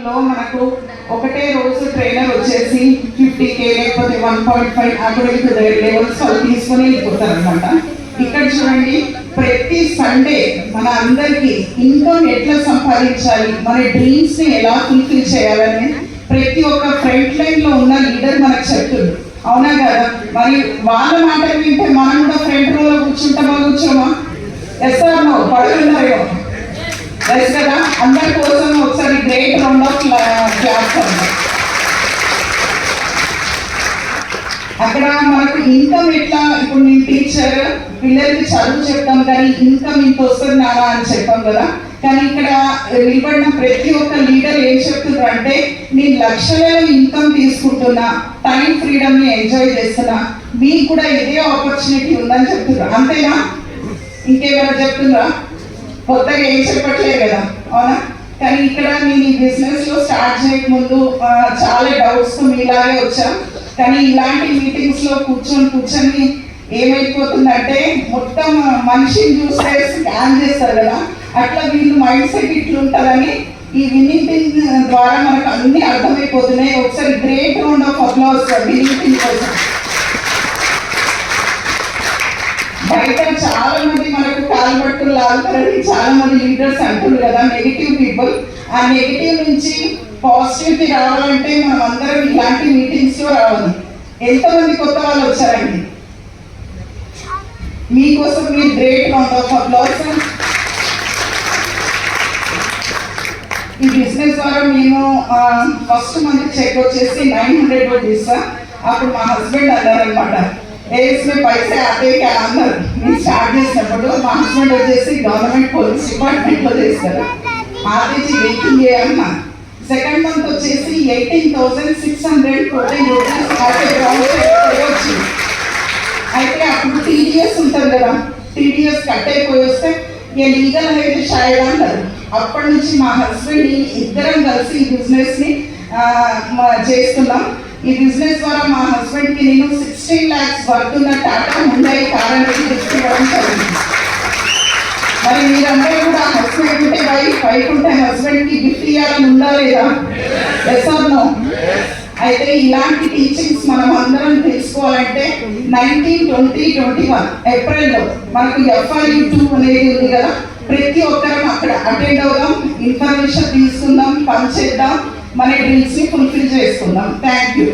లో మనకు ఒకటే రోజు ట్రైనర్ వచ్చేసి 50K లేకపోతే 1.5 అకాడమిక్ లెవెల్స్ వాళ్ళు తీసుకొని వెళ్ళిపోతారు అనమాట. ఇక్కడ చూడండి, ప్రతి సండే మన అందరికి ఇన్కమ్ ఎట్లా సంపాదించాలి, మన డ్రీమ్స్ ని ఎలా ఫుల్ఫిల్ చేయాలని ప్రతి ఒక్క ఫ్రంట్ లైన్ లో ఉన్న లీడర్ మనకు చెప్తుంది. అవునా కదా? మరి వాళ్ళ మాటలు వింటే మనం కూడా ఫ్రంట్ రో లో కూర్చుంటామా, కూర్చోమా? Yes or no? పడుతున్నాయో? ఎస్ కదా? అందరి కోసం ఒకసారి గ్రేట్ రౌండ్ ఆఫ్ క్లాస్. అక్కడ మనకు ఇన్కమ్ ఎట్లా, ఇప్పుడు నేను టీచర్ పిల్లలకి చదువు చెప్తాం కానీ ఇన్కమ్ ఇంత వస్తుంది నానా అని చెప్పాం కదా. కానీ ఇక్కడ నిలబడిన ప్రతి ఒక్క లీడర్ ఏం చెప్తున్నారు అంటే, నేను లక్షలలో ఇన్కమ్ తీసుకుంటున్నా, టైం ఫ్రీడమ్ ని ఎంజాయ్ చేస్తున్నా, మీకు కూడా ఇదే ఆపర్చునిటీ ఉందని చెప్తున్నారు. అంతేనా? ఇంకేమైనా చెప్తున్నారా? కొత్తగా ఏం చెప్పట్లేదు కదా, అవునా? కానీ ఇక్కడ నేను ఈ బిజినెస్ లో స్టార్ట్ చేయకముందు చాలా డౌట్స్ మీలాగే వచ్చా. కానీ ఇలాంటి మీటింగ్స్ లో కూర్చొని ఏమైపోతుందంటే, మొత్తం మనిషిని చూస్తే స్కాన్ చేస్తారు కదా, అట్లా వీళ్ళు మైండ్ సెట్ ఇట్లుంటుందని ఈ విన్నింగ్ టీమ్ ద్వారా మనకు అన్ని అర్థమైపోతున్నాయి. ఒకసారి great round of applause winning team కోసం. బయట చాలా మంది మనకు కాల్బట్టులు లాగుతారని చాలా మంది లీడర్స్ అంటున్నారు కదా, నెగిటివ్ పీపుల్. ఆ నెగిటివ్ నుంచి పాజిటివిటీ రావాలంటే మనం అందరం ఇలాంటి మీటింగ్స్ లో రావాలి. ఎంతమంది కొత్త వాళ్ళు వచ్చారండి? మీకోసం మీరు గ్రేట్ రౌండ్ ఆఫ్ అప్లాస్. ఈ బిజినెస్ ద్వారా మేము ఫస్ట్ మంత్ చెక్ వచ్చేసి 900 రూపీస్. అప్పుడు మా హస్బెండ్ అన్నారనమాట, ఏఎస్మే పైసే ఆతే క్యా అన్నారు. నేను స్టార్ట్ చేసినప్పుడు మా హస్బెండ్ వచ్చేసి గవర్నమెంట్ పోలీస్ డిపార్ట్మెంట్ లో చేస్తారు. ఆదేజీ వెయిటింగ్ చేయమ్మా. సెకండ్ మంత్ వచ్చేసి 18,614 రూపీస్. అయితే అప్పుడు టీడీఎస్ ఉంటుంది కదా, టీడీఎస్ కట్ అయిపోయి వస్తే ఏ లీగల్ అయితే షాయడ్ అంటారు. అప్పటి నుంచి మా హస్బెండ్ ఇద్దరం కలిసి ఈ బిజినెస్ ని చేస్తున్నాం. ఈ బిజినెస్ ద్వారా మా హస్బెండ్ కి నేను 16 lakhs వర్తున్న టాటా ముంబై కార్ గిఫ్ట్ ఇవ్వడం జరిగింది. మరి మీరందరూ కూడా హస్బెండ్ ఉంటే వైఫ్ ఉంటే హస్బెండ్ కి గిఫ్ట్ ఇవ్వాలని ఉందా లేదా? Yes or no? అయితే ఇలాంటి టీచింగ్స్ మనం అందరం తెలుసుకోవాలంటే 19, 20, 21 ఏప్రిల్లో మనకు FRU2 అనేది ఉంది కదా, ప్రతి ఒక్కరం అక్కడ అటెండ్ అవుదాం, ఇన్ఫర్మేషన్ తీసుకుందాం, పని చేద్దాం, మన డ్రీమ్స్ ని ఫుల్ఫిల్ చేసుకుందాం. Thank you.